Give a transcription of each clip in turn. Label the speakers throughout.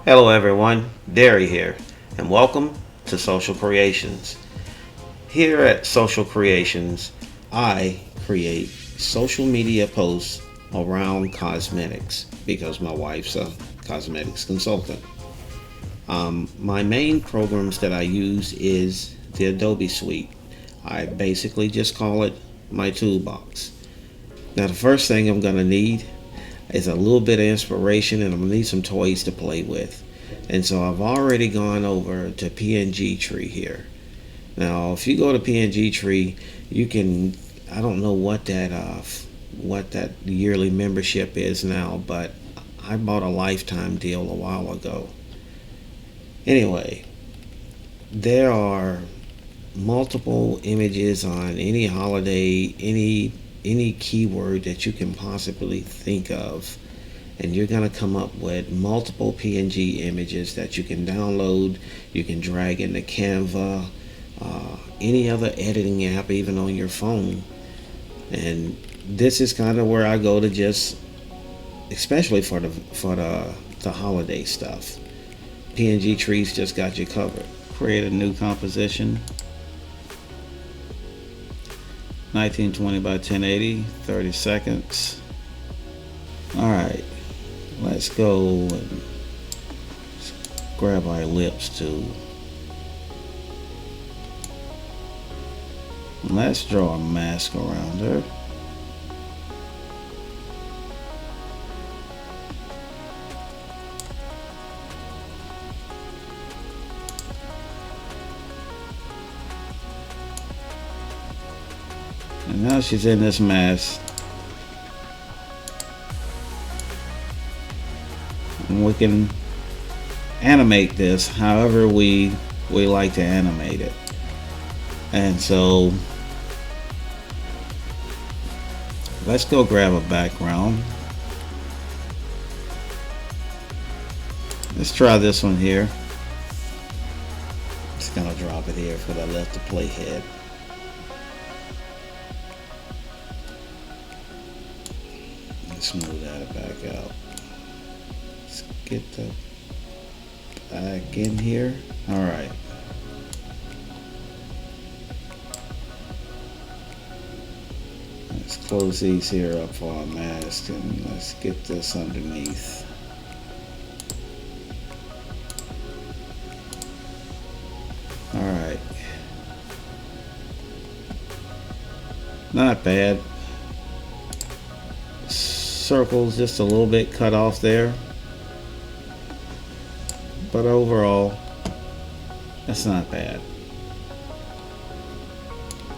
Speaker 1: Hello everyone, Derry here, and welcome to Social Creations. Here at Social Creations, I create social media posts around cosmetics because my wife's a cosmetics consultant. My main programs that I use is the Adobe Suite. I basically just call it my toolbox. Now the first thing I'm going to need is a little bit of inspiration, and I'm going to need some toys to play with. And so I've already gone over to PNG Tree here. Now if you go to PNG Tree, you can, I don't know what that yearly membership is now, but I bought a lifetime deal a while ago. Anyway, there are multiple images on any holiday, any keyword that you can possibly think of, and you're going to come up with multiple PNG images that you can download. You can drag into Canva, any other editing app, even on your phone. And this is kind of where I go to, just especially for the holiday stuff. PNG Trees just got you covered. Create a new composition. 1920 by 1080, 30 seconds. Alright, let's go and grab our lips too. Let's draw a mask around her. And now she's in this mask. And we can animate this however we like to animate it. And so let's go grab a background. Let's try this one here. Just gonna drop it here for the left to play head. Smooth that back out. Let's get the back in here. All right. Let's close these here up for our mask, and let's get this underneath. All right. Not bad. Circles just a little bit cut off there, but overall that's not bad.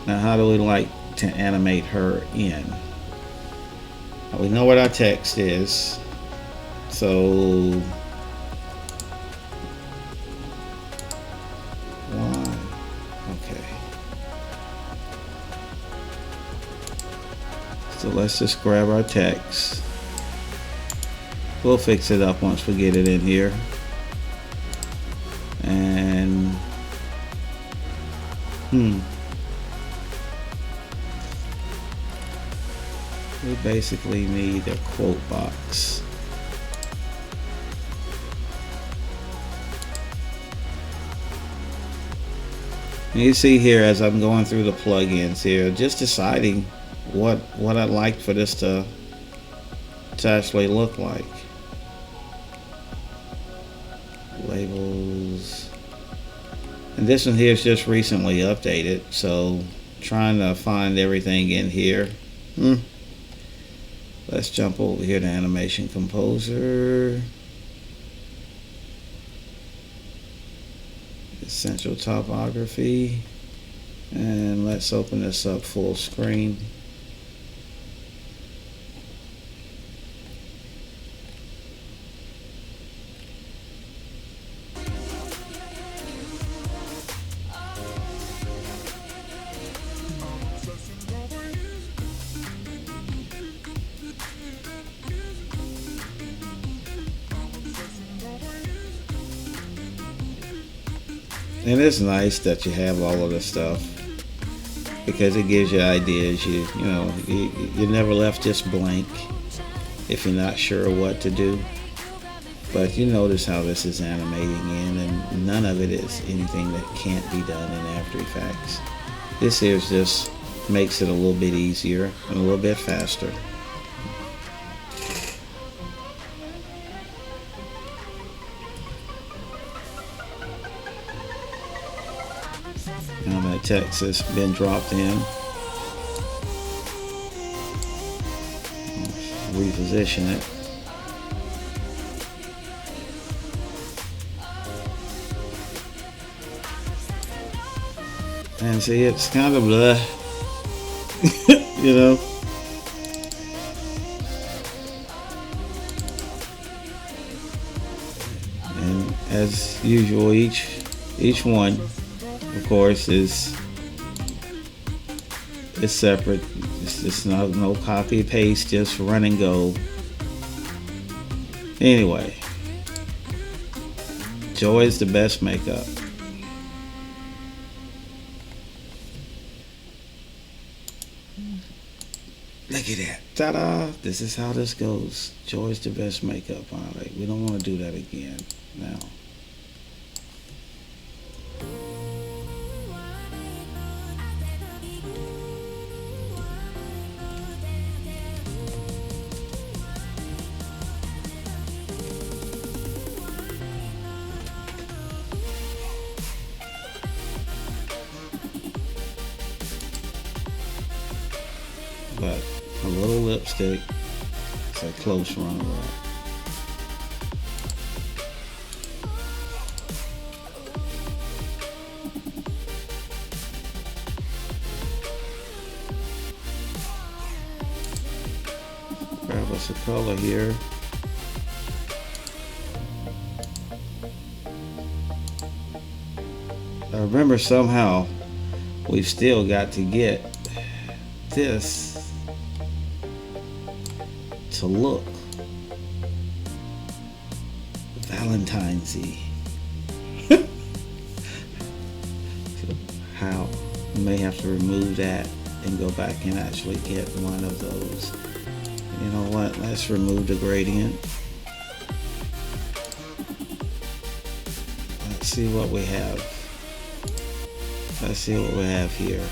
Speaker 1: Now how do we like to animate her in? Now, we know what our text is, so okay, so let's just grab our text. We'll fix it up once we get it in here. And we basically need a quote box. And you see here, as I'm going through the plugins here, just deciding what I'd like for this to actually look like. Labels, and this one here is just recently updated, so trying to find everything in here. Let's jump over here to Animation Composer, Essential Topography, and let's open this up full screen. And it's nice that you have all of this stuff, because it gives you ideas. You're never left just blank if you're not sure what to do. But you notice how this is animating in, and none of it is anything that can't be done in After Effects. This here just makes it a little bit easier and a little bit faster. Now that text has been dropped in, reposition it. And see, it's kind of blah, you know. And as usual, each one, of course, is separate. It's not no copy paste, just run and go. Anyway, Joy is the best makeup. Look at that. Ta-da! This is how this goes. Joy's the best makeup. All right, we don't want to do that again now. But a little lipstick, it's a close runner-up. Grab us a color here. I remember somehow we've still got to get this to look Valentine-y. How you may have to remove that and go back and actually get one of those. You know what? Let's remove the gradient. Let's see what we have. Let's see what we have here.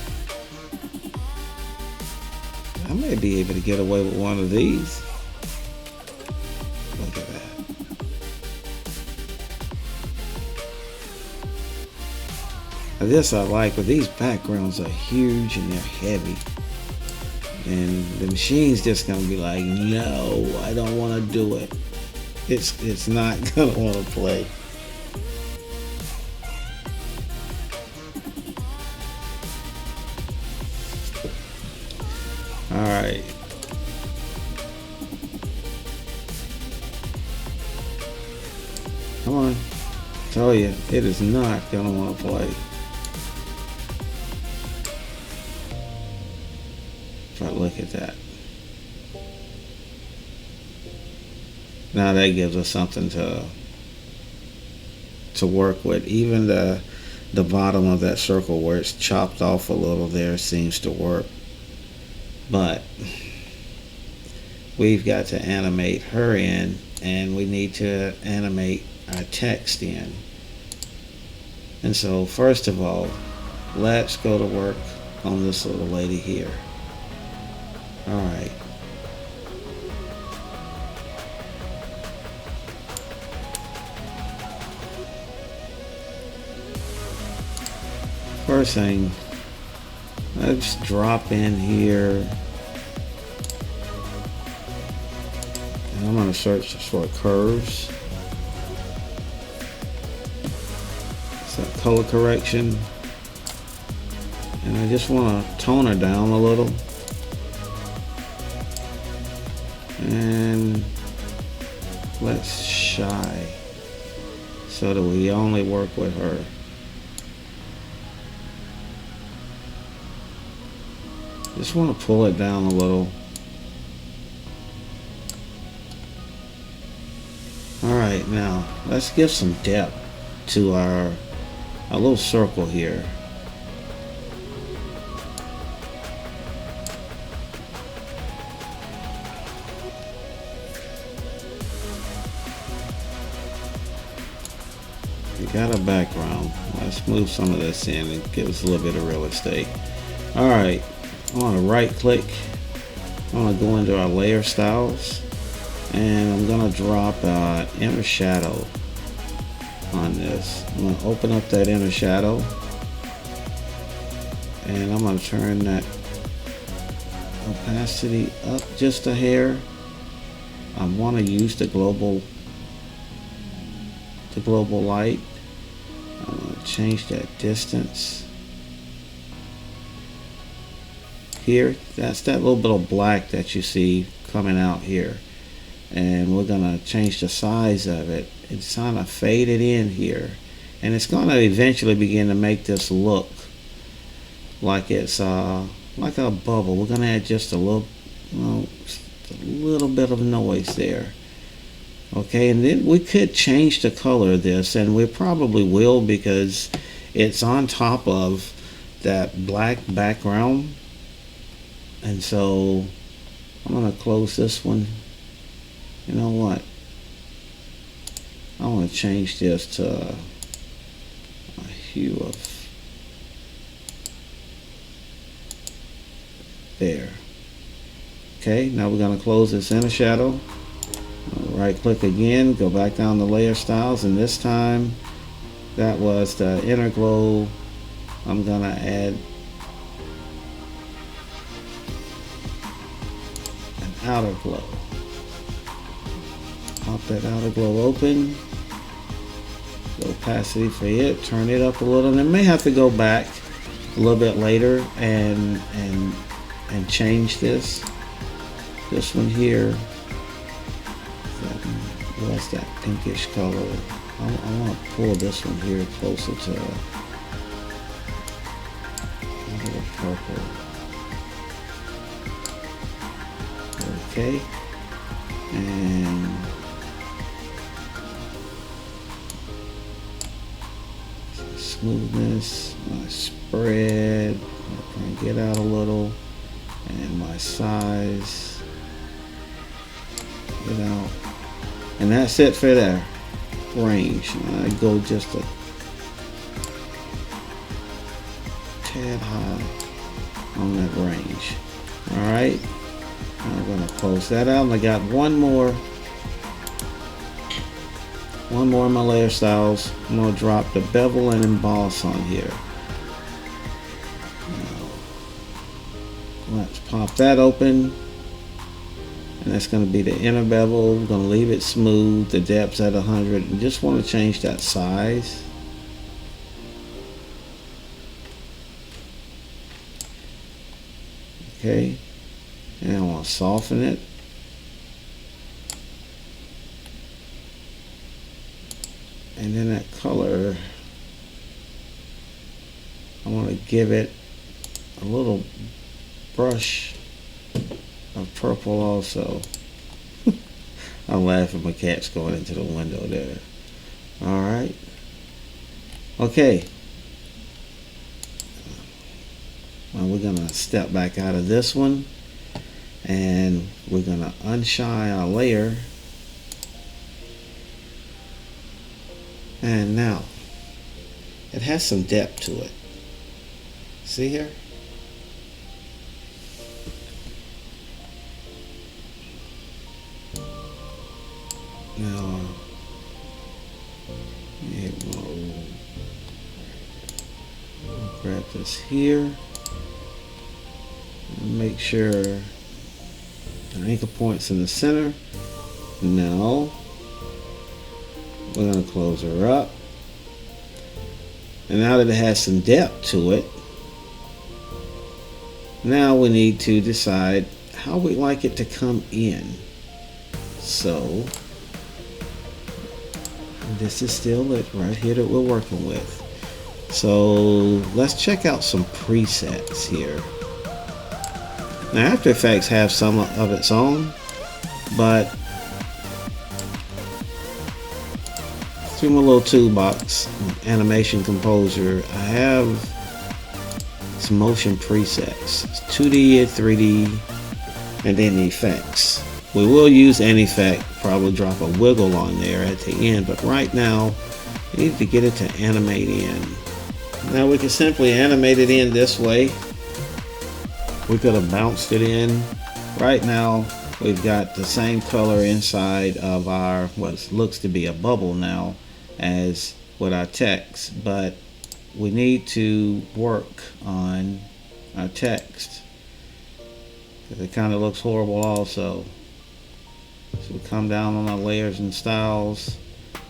Speaker 1: I may be able to get away with one of these. Look at that. Now this I like, but these backgrounds are huge and they're heavy. And the machine's just gonna be like, no, I don't want to do it. It's not gonna want to play. All right. Come on. Tell you, it is not gonna want to play. But look at that. Now that gives us something to work with. Even the bottom of that circle where it's chopped off a little there seems to work. But we've got to animate her in, and we need to animate our text in. And so first of all, let's go to work on this little lady here. All right. First thing, let's drop in here. And I'm going to search for curves. Set color correction. And I just want to tone her down a little. And let's shy so that we only work with her. Just want to pull it down a little. Alright, now let's give some depth to our little circle here. We got a background. Let's move some of this in and give us a little bit of real estate. Alright, I want to right click. I want to go into our layer styles, and I'm going to drop inner shadow on this. I'm going to open up that inner shadow, and I'm going to turn that opacity up just a hair. I want to use the global light. I'm going to change that distance here. That's that little bit of black that you see coming out here, and we're going to change the size of it. It's kind of faded in here, and it's going to eventually begin to make this look like it's like a bubble. We're going to add just a little bit of noise there. Okay, and then we could change the color of this, and we probably will, because it's on top of that black background. And so I'm going to close this one. You know what? I want to change this to a hue of there. Okay, now we're going to close this inner shadow. Right click again, go back down to layer styles, and this time that was the inner glow. I'm going to add an outer glow. Pop that outer glow open. The opacity for it, turn it up a little, and I may have to go back a little bit later and change this one here. What's that pinkish color? I want to pull this one here closer to a little purple. Okay, and smoothness, my spread, I'm going to get out a little, and my size, get out. And that's it for that range. I go just a tad high on that range. Alright, I'm going to close that out, and I got one more in my layer styles. I'm going to drop the bevel and emboss on here. Now, let's pop that open. And that's going to be the inner bevel. We're going to leave it smooth. The depth's at 100. And just want to change that size. Okay. And I want to soften it. And then that color, I want to give it a little brush of purple also. I'm laughing, my cat's going into the window there. Alright. Okay. Well, we're going to step back out of this one, and we're going to unshine our layer. And now, it has some depth to it. See here? Now, we'll grab this here and make sure the anchor point's in the center. Now, we're going to close her up. And now that it has some depth to it, now we need to decide how we like it to come in. So, this is still it right here that we're working with. So let's check out some presets here. Now After Effects have some of its own, but through my little toolbox, Animation Composer, I have some motion presets. It's 2D, 3D, and then the effects. We will use an effect, probably drop a wiggle on there at the end, but right now, need to get it to animate in. Now we can simply animate it in this way. We could have bounced it in. Right now we've got the same color inside of our what looks to be a bubble now as with our text, but we need to work on our text because it kind of looks horrible also. So we come down on our layers and styles,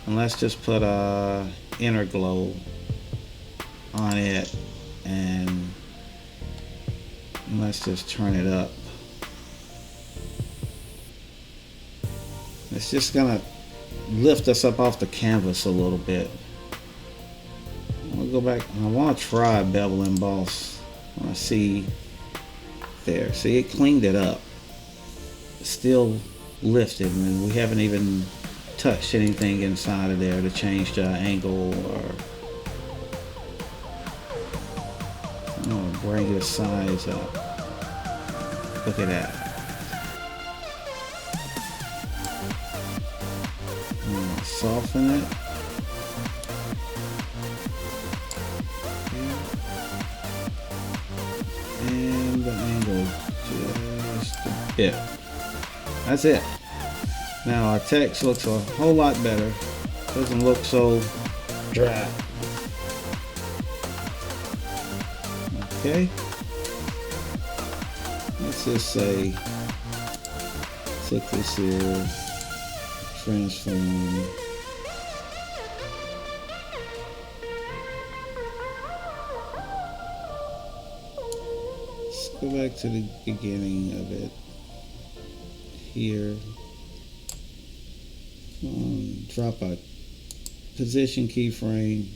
Speaker 1: and let's just put a inner glow on it, and let's just turn it up. It's just gonna lift us up off the canvas a little bit. I'm gonna go back. I want to try bevel emboss. I want to see there. See, it cleaned it up. It's still lifted, and we haven't even touched anything inside of there to change the angle or. I'm gonna bring the size up. Look at that. I'm gonna soften it. And the angle just a bit. That's it. Now our text looks a whole lot better. Doesn't look so dry. Okay. Let's just say, click this here, transform. Let's go back to the beginning of it here. Drop a position keyframe,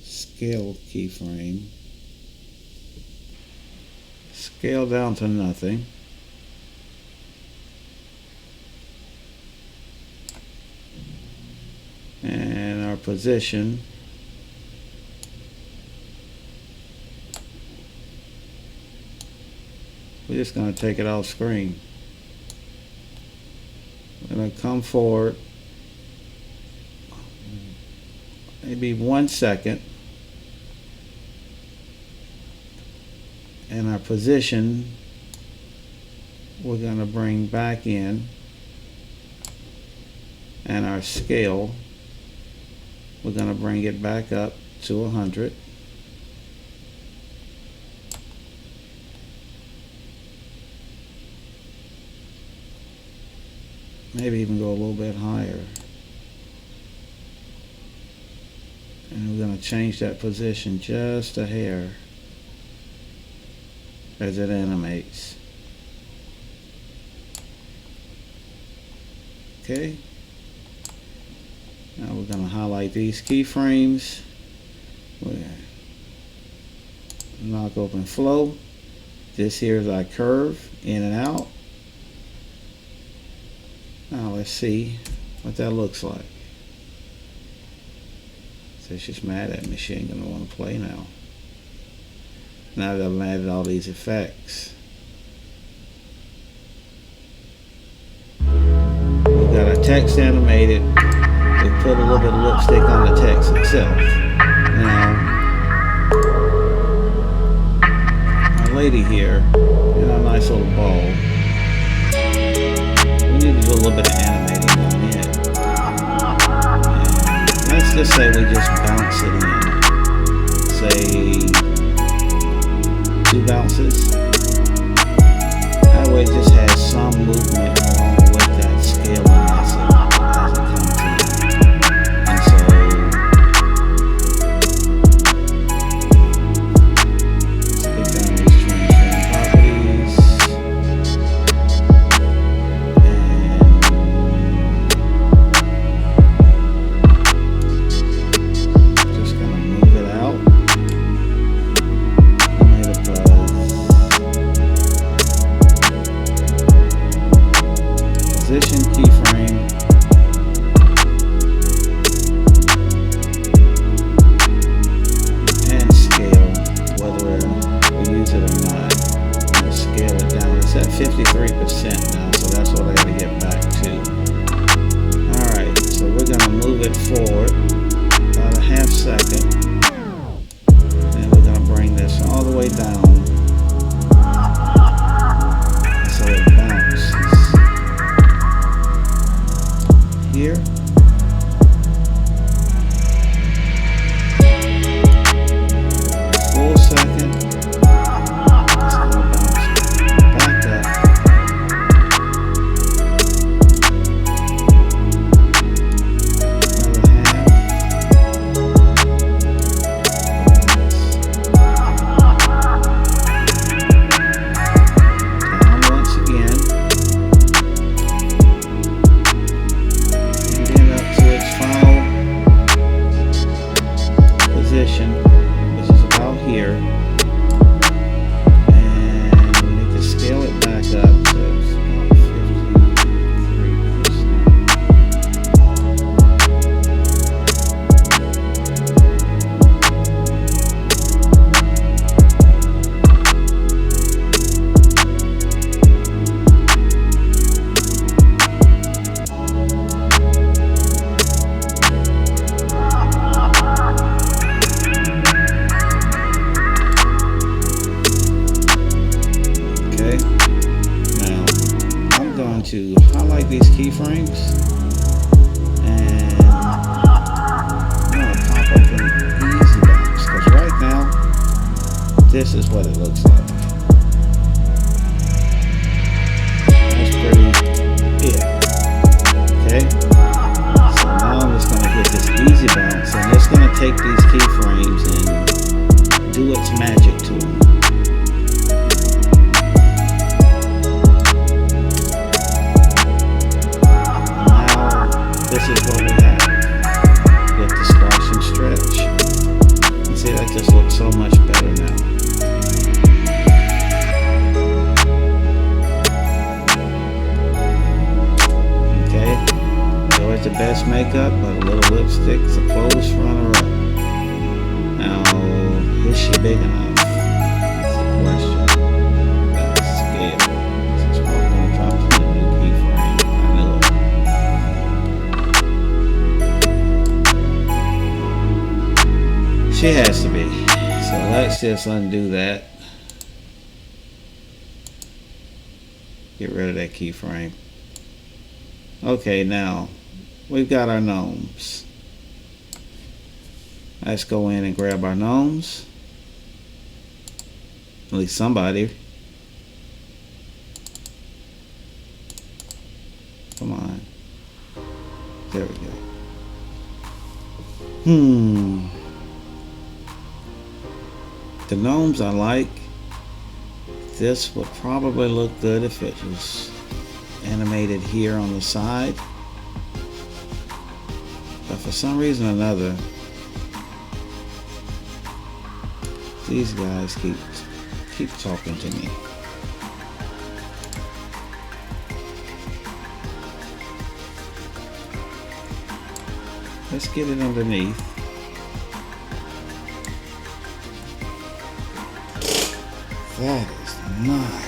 Speaker 1: scale keyframe, scale down to nothing. And our position, we're just going to take it off screen. We're going to come forward maybe 1 second, and our position we're going to bring back in, and our scale we're going to bring it back up to 100. Maybe even go a little bit higher. And we're going to change that position just a hair as it animates. Okay. Now we're going to highlight these keyframes. Lock open flow. This here is our curve in and out. Now let's see what that looks like. So she's just mad at me. She ain't gonna want to play now. Now that I've added all these effects. We've got our text animated. We put a little bit of lipstick on the text itself. Now, our lady here in a nice little ball. We need to do a little bit of animating on it. And let's just say we just bounce it in. Say 2 bounces. That way it just has some movement along with that scale as it comes in. And so let's get down these transform properties. Position keyframe, and scale, whether we use it or not. I'm going to scale it down. It's at 53% now, so that's what I got to get back to. Alright, so we're going to move it forward. keyframes, and I'm gonna pop open easy bounce because right now this is what it looks like. That's pretty it. Okay. So now I'm just gonna hit this easy bounce, and it's gonna take these keyframes and do its magic to them. This is what we have with the squash and stretch. And see, that just looks so much better now. Okay, so it's the best makeup, but a little lipstick's a close runner-up. Now, is she big enough? That's the question. That's scale. Since we're going to drop to the new keyframe, I know it. She has to be. So let's just undo that. Get rid of that keyframe. Okay, now we've got our gnomes. Let's go in and grab our gnomes. At least somebody. Come on. There we go. The gnomes I like. This would probably look good if it was animated here on the side. But for some reason or another, these guys keep talking to me. Let's get it underneath. That is not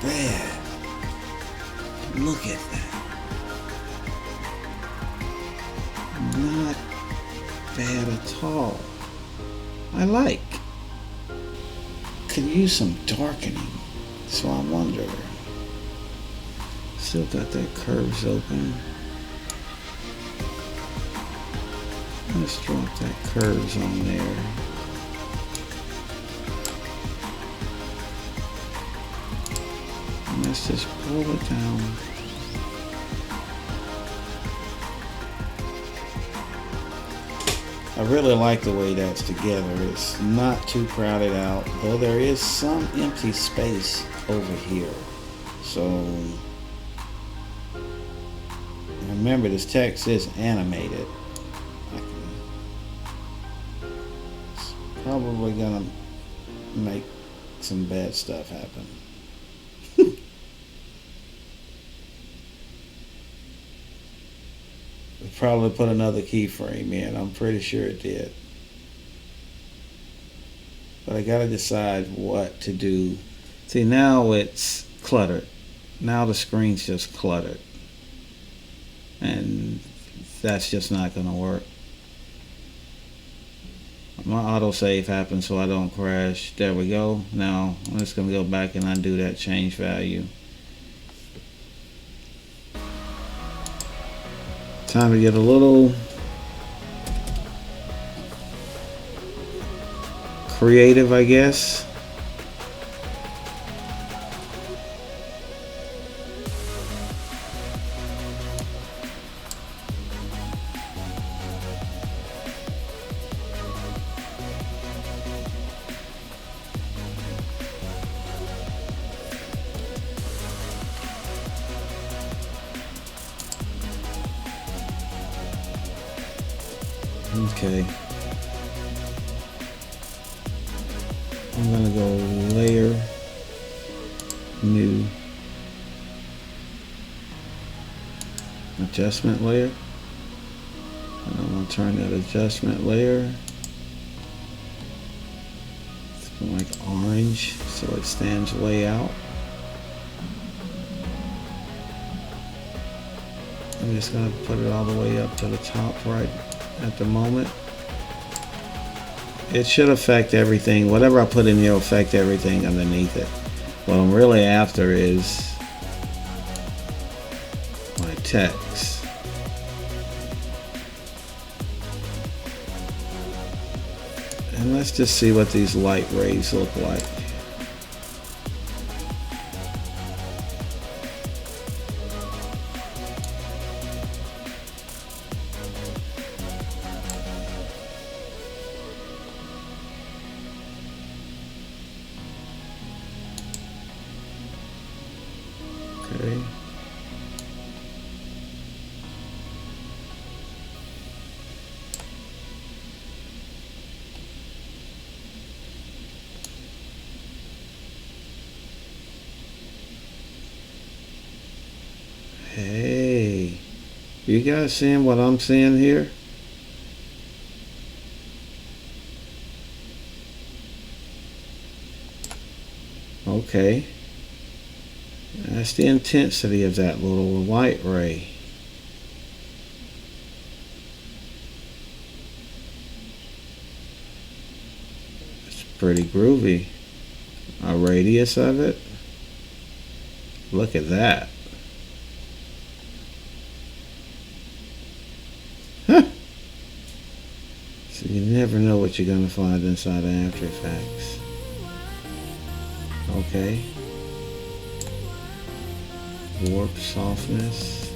Speaker 1: bad. Look at that. Not bad at all. I like. Could use some darkening. So I wonder. Still got that curves open. Let's drop that curves on there. And let's just pull it down. I really like the way that's together. It's not too crowded out, though there is some empty space over here. So remember, this text is animated. It's probably gonna make some bad stuff happen. It probably put another keyframe in. I'm pretty sure it did. But I gotta decide what to do. See, now it's cluttered. Now the screen's just cluttered. And that's just not gonna work. My autosave happens so I don't crash. There we go. Now I'm just gonna go back and undo that change value. Time to get a little creative, I guess. Okay. I'm gonna go layer, new, adjustment layer. And I'm gonna turn that adjustment layer to like orange so it stands way out. I'm just gonna put it all the way up to the top right at the moment. It should affect everything. Whatever I put in here will affect everything underneath it. What I'm really after is my text. And let's just see what these light rays look like. Okay. Hey, you guys seeing what I'm seeing here? Okay. That's the intensity of that little light ray. It's pretty groovy. A radius of it. Look at that. Huh. So you never know what you're going to find inside of After Effects. Okay. Warp softness.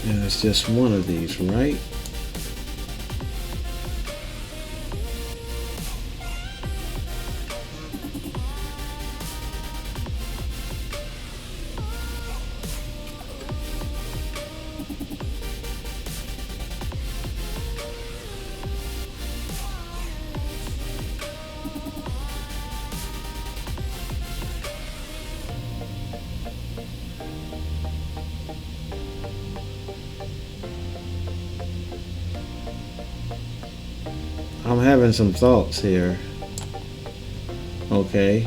Speaker 1: And it's just one of these, right? I'm having some thoughts here. Okay.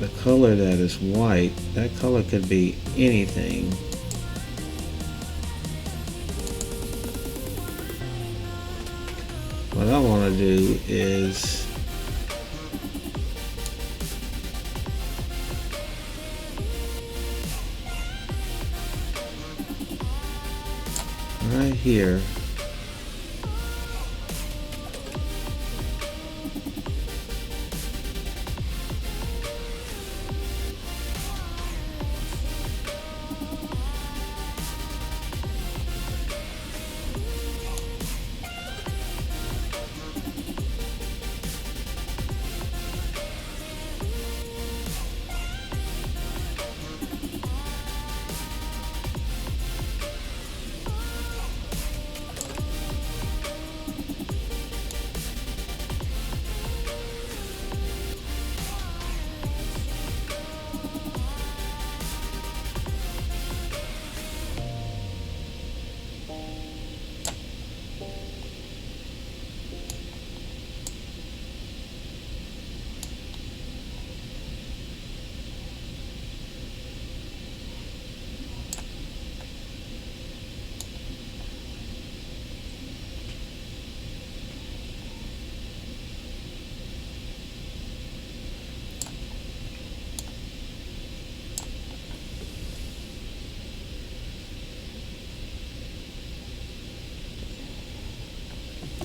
Speaker 1: The color that is white, that color could be anything. What I want to do is right here.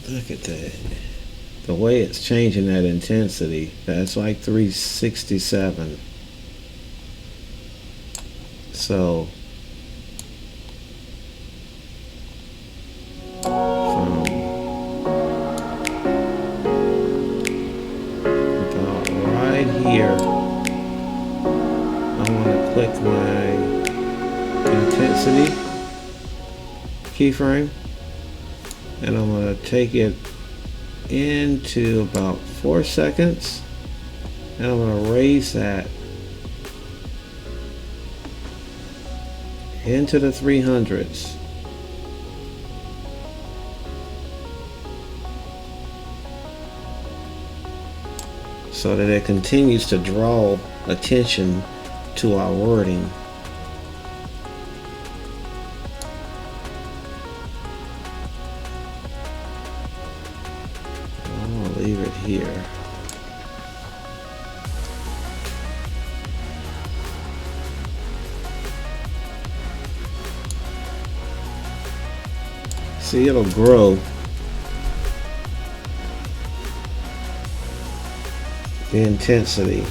Speaker 1: Look at that. The way it's changing that intensity, that's like 367. So from about right here, I want to click my intensity keyframe, and I'm going to take it into about 4 seconds, and I'm going to raise that into the 300s. So that it continues to draw attention to our wording. See, it'll grow. The intensity.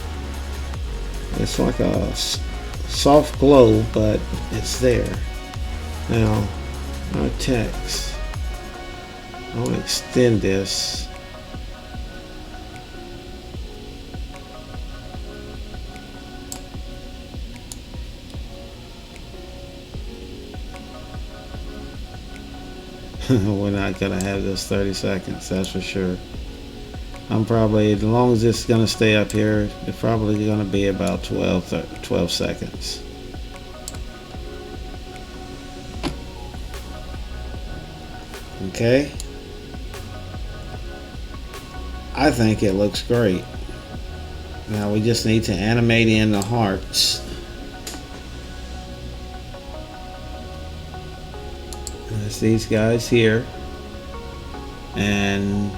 Speaker 1: It's like a soft glow, but it's there. Now, our text. I'll extend this. We're not gonna have this 30 seconds, that's for sure. I'm probably, as long as it's gonna stay up here, it's probably gonna be about 12 seconds. Okay. I think it looks great. Now we just need to animate in the hearts. There's these guys here. And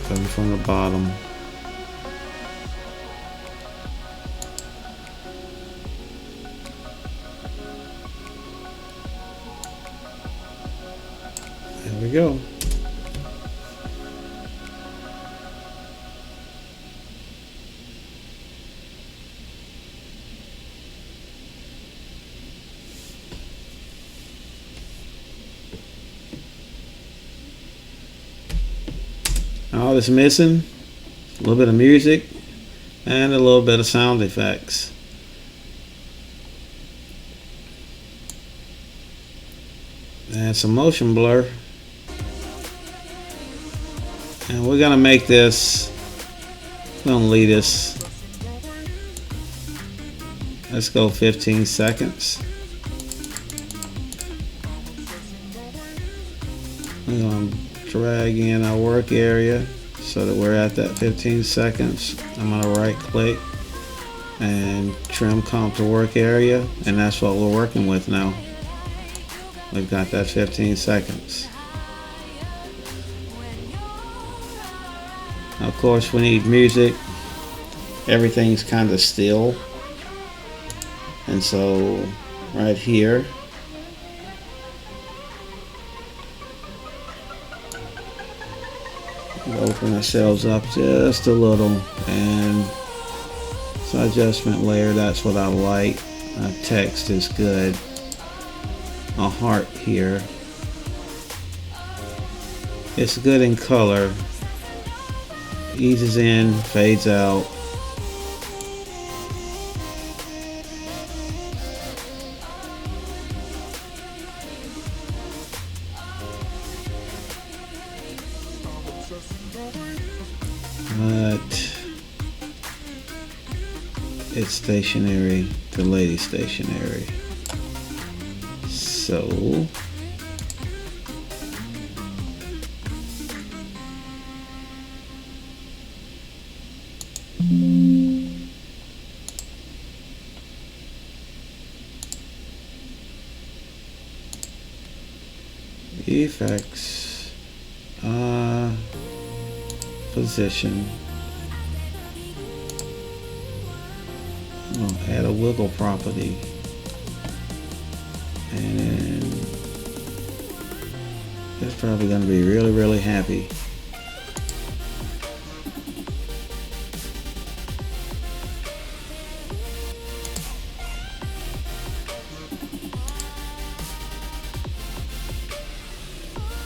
Speaker 1: coming from the bottom. There we go. All that's missing, a little bit of music and a little bit of sound effects. And some motion blur. And we're gonna make this, we're gonna leave this, let's go 15 seconds. We're gonna drag in our work area so that we're at that 15 seconds. I'm gonna right click and trim comp to work area, and that's what we're working with now. We've got that 15 seconds. Of course, we need music. Everything's kind of still, and so right here open ourselves up just a little, and so adjustment layer, that's what I like. Text is good. A heart here, it's good in color, eases in, fades out. But it's stationary, the lady stationary. So effects, position. I'll add a wiggle property, and that's probably going to be really happy.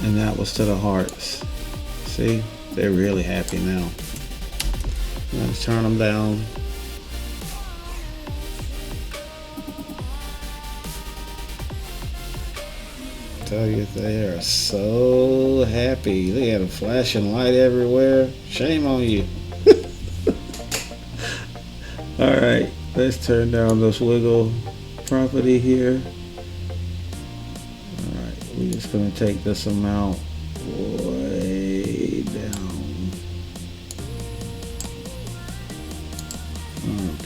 Speaker 1: And that was to the hearts. See, they're really happy now. Let's turn them down. tell you, they are so happy. They had a flashing light everywhere. Shame on you. Alright, let's turn down this wiggle property here. Alright, we're just going to take this amount way down.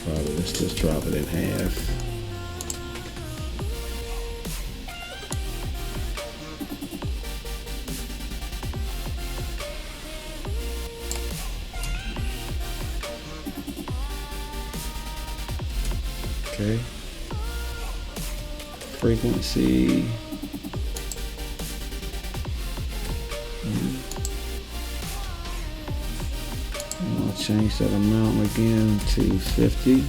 Speaker 1: Probably let's just drop it in half. Okay. Frequency. I'll change that amount again to 50.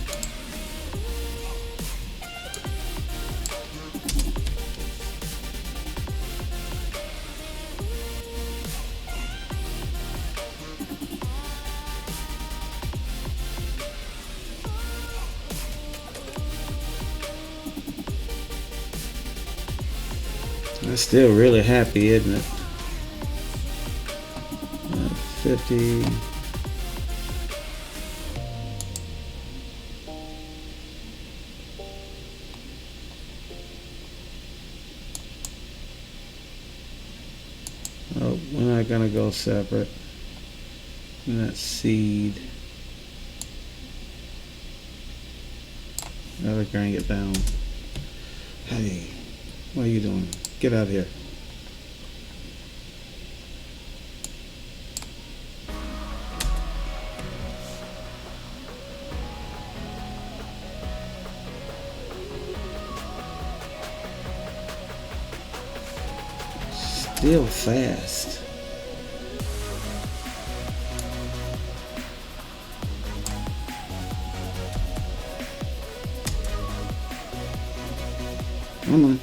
Speaker 1: That's still really happy, isn't it? 50. Oh, we're not gonna go separate. And that's seed. Gotta crank it down. Hey, what are you doing? Get out of here. Still fast. Come on.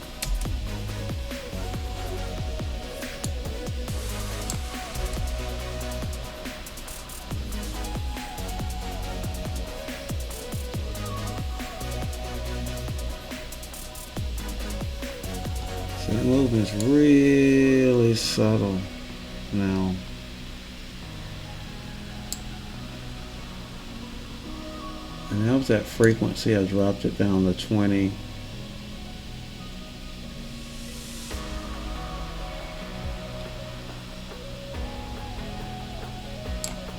Speaker 1: So the movement's really subtle now. And that was that frequency. I dropped it down to 20.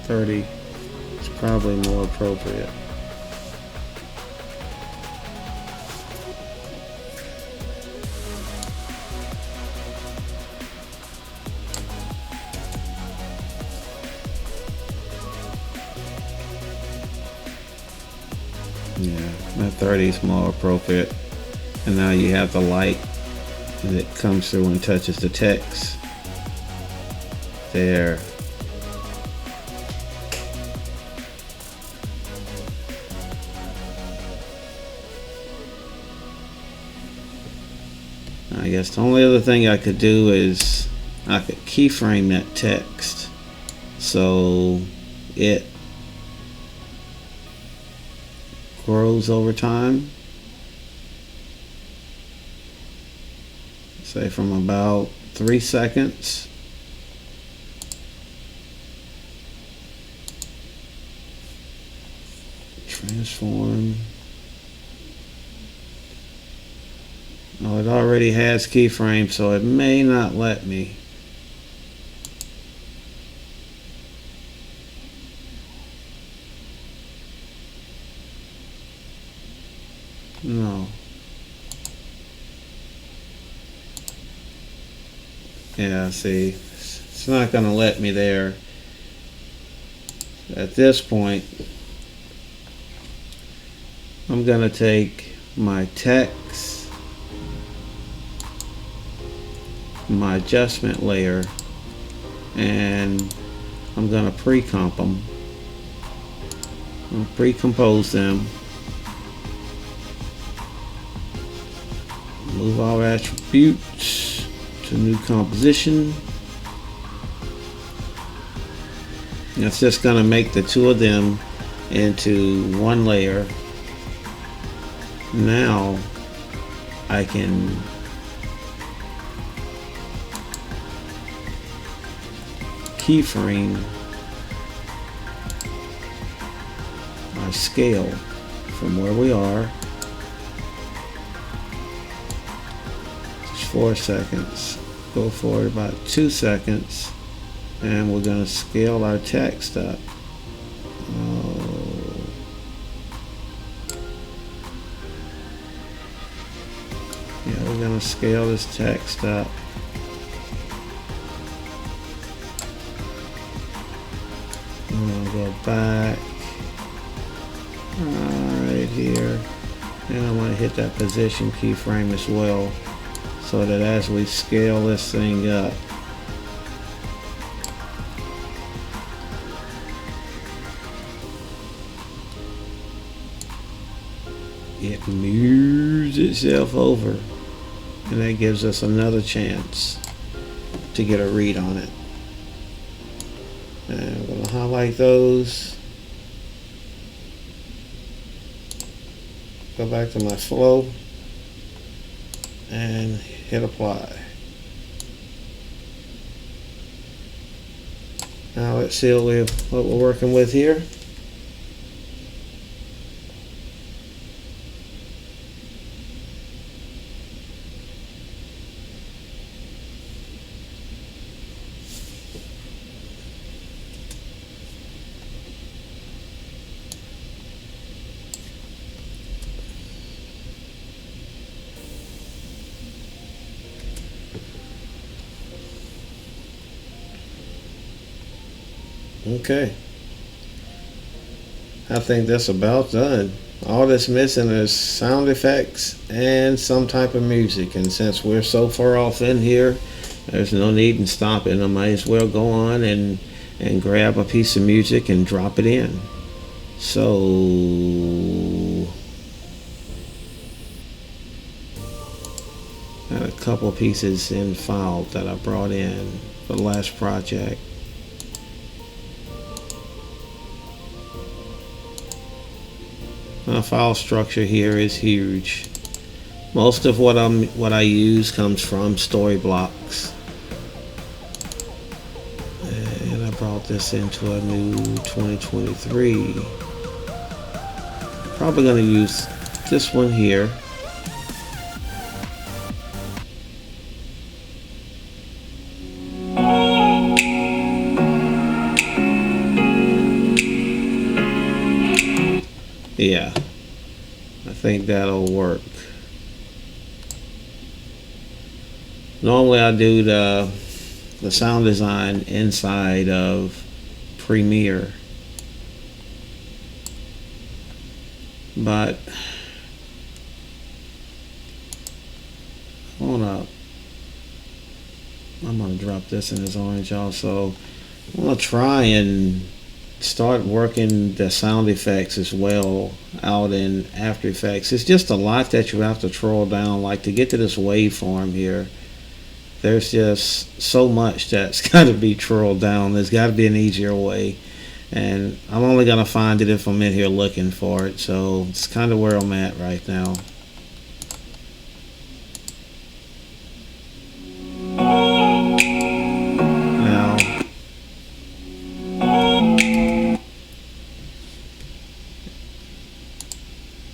Speaker 1: $30 is probably more appropriate. Yeah, that 30 is more appropriate. And now you have the light that comes through and touches the text. There. I guess the only other thing I could do is I could keyframe that text so it grows over time. Say from about 3 seconds. Transform. Oh, it already has keyframes, so it may not let me. No. Yeah, see, it's not going to let me there. At this point, I'm going to take my text, my adjustment layer, and I'm going to pre-comp them. I'll pre-compose them. Move all attributes to new composition. That's just going to make the two of them into one layer. Now I can keyframe our scale from where we are. Just 4 seconds. Go forward about 2 seconds, and we're going to scale our text up. Yeah, we're going to scale this text up. I'm going to go back right here, and I'm going to hit that position keyframe as well, so that as we scale this thing up, it moves itself over, and that gives us another chance to get a read on it. And I'm going to highlight those, go back to my flow, and hit apply. Now let's see what we're working with here. Okay, I think that's about done. All that's missing is sound effects and some type of music, and since we're so far off in here, there's no need in stopping. I might as well go on and grab a piece of music and drop it in. So I had a couple pieces in file that I brought in for the last project. My file structure here is huge. Most of what I use comes from story blocks. And I brought this into a new 2023. Probably going to use this one here. Yeah, I think that'll work. Normally I do the sound design inside of Premiere, but hold up, I'm gonna drop this in as orange also. I'm gonna try and start working the sound effects as well out in After Effects. It's just a lot that you have to troll down, like to get to this waveform here. There's just so much that's got to be trolled down. There's got to be an easier way, and I'm only gonna find it if I'm in here looking for it. So it's kind of where I'm at right now.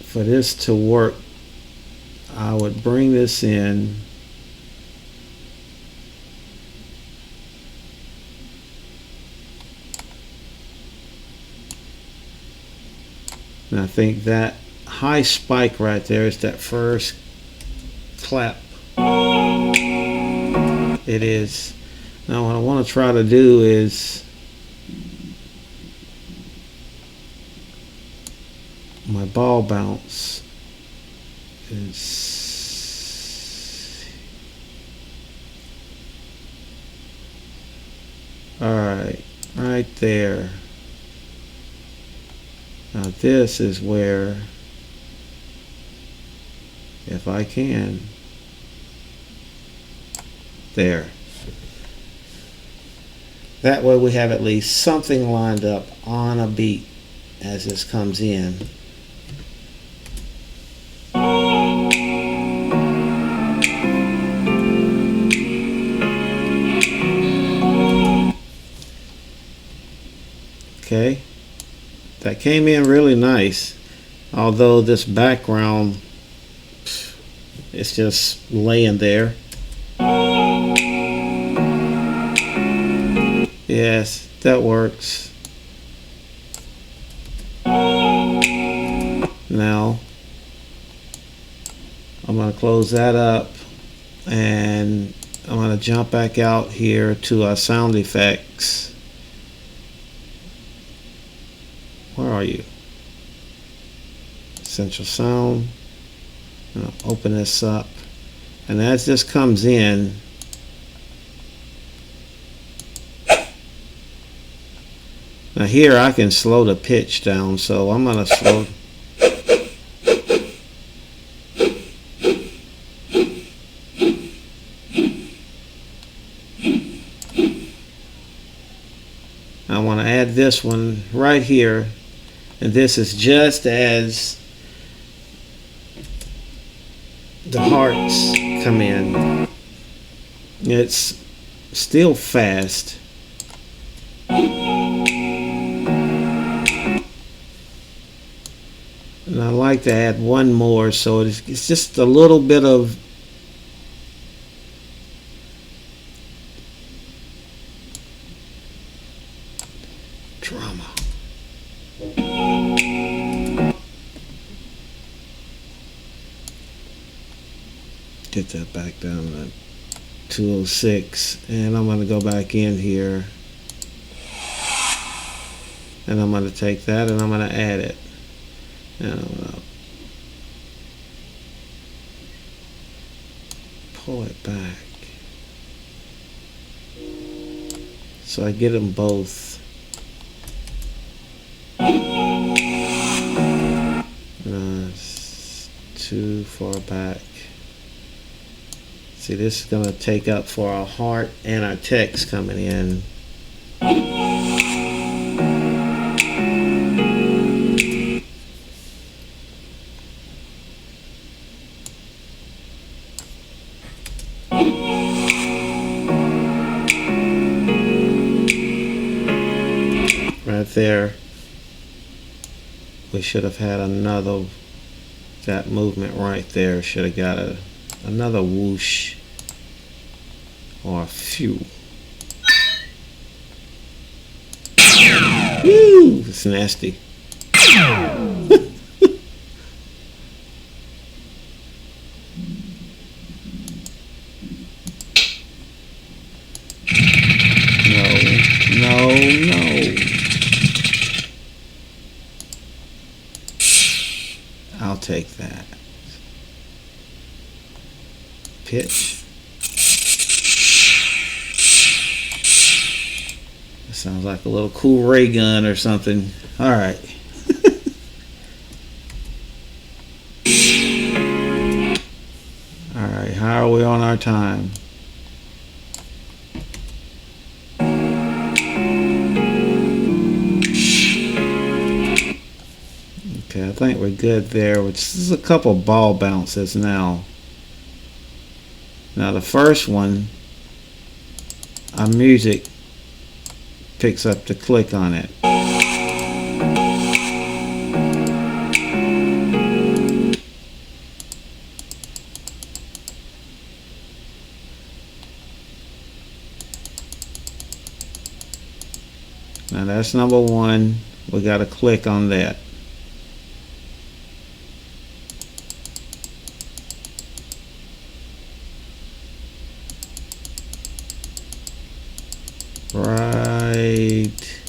Speaker 1: For this to work, I would bring this in and I think that high spike right there is that first clap. It is. Now what I want to try to do is my ball bounce is alright, right there. Now this is where, if I can, there. That way we have at least something lined up on a beat as this comes in. Okay, that came in really nice, although this background, it's just laying there. Yes, that works. Now I'm going to close that up, and I'm going to jump back out here to our sound effects. Where are you? Essential sound. I'll open this up, and as this comes in, now here I can slow the pitch down, so I'm going to slow. I want to add this one right here, and this is just as the hearts come in. It's still fast. And I like to add one more, so it's just a little bit of drama. Get that back down to 206, and I'm going to go back in here, and I'm going to take that and I'm going to add it, and I'm going to pull it back so I get them both. It's too far back. See, this is going to take up for our heart and our text coming in. Right there. We should have had another, that movement right there should have got another whoosh or a phew. Woo, it's nasty. No. I'll take that. Pitch. That sounds like a little cool ray gun or something. All right. All right, how are we on our time? Okay, I think we're good there. Which is a couple ball bounces now. Now the first one, our music picks up the click on it. Now that's number one. We got to click on that. Right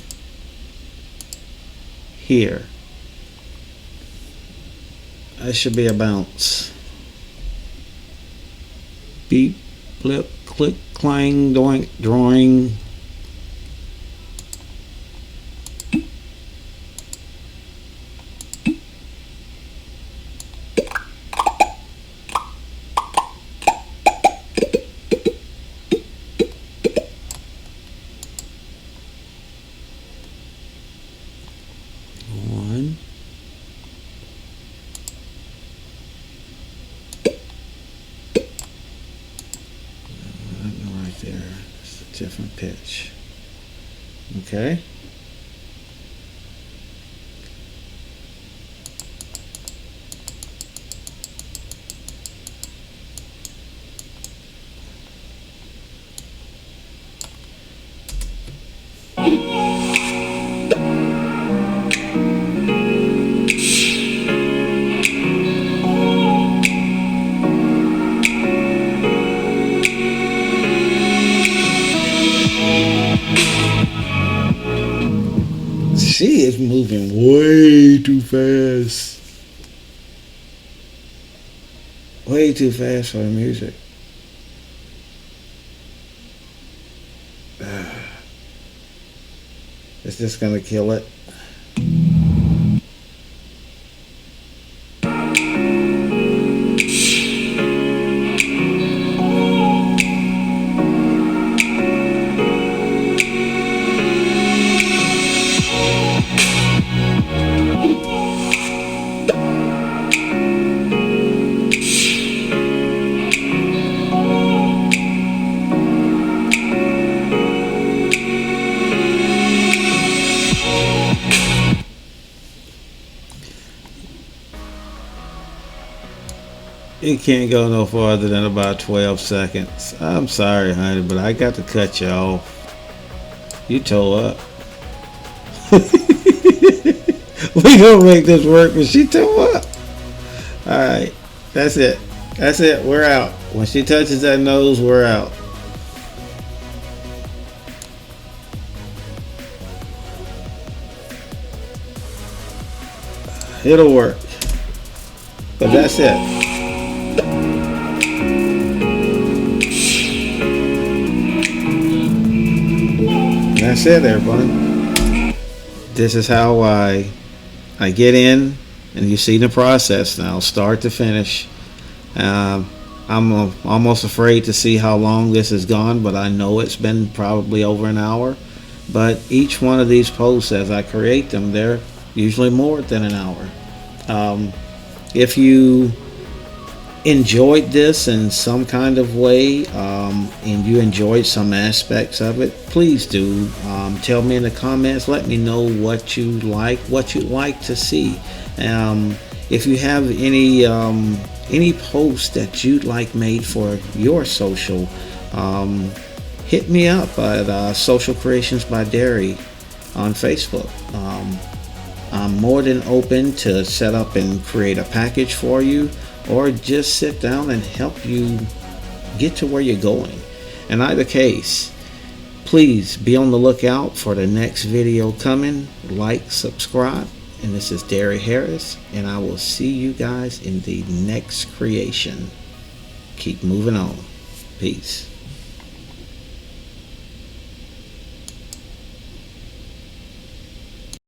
Speaker 1: here. That should be a bounce. Beep, flip, click, clang, doink, drawing. One. Right there. It's a different pitch. Okay. moving way too fast. Way too fast for the music. Is this gonna kill it? It can't go no farther than about 12 seconds. I'm sorry, honey, but I got to cut you off. You toe up. We gonna make this work, but she toe up. Alright, that's it. That's it. We're out. When she touches that nose, we're out. It'll work. But that's it. That's it, everybody. This is how I get in, and you see the process now, start to finish. I'm almost afraid to see how long this has gone, but I know it's been probably over an hour. But each one of these posts, as I create them, they're usually more than an hour. If you enjoyed this in some kind of way, and you enjoyed some aspects of it, please do tell me in the comments. Let me know what you'd like to see. If you have any posts that you'd like made for your social, hit me up at Social Creations by Derry on Facebook. I'm more than open to set up and create a package for you, or just sit down and help you get to where you're going. In either case, please be on the lookout for the next video coming. Like, subscribe, and this is Derry Harris, and I will see you guys in the next creation. Keep moving on. Peace.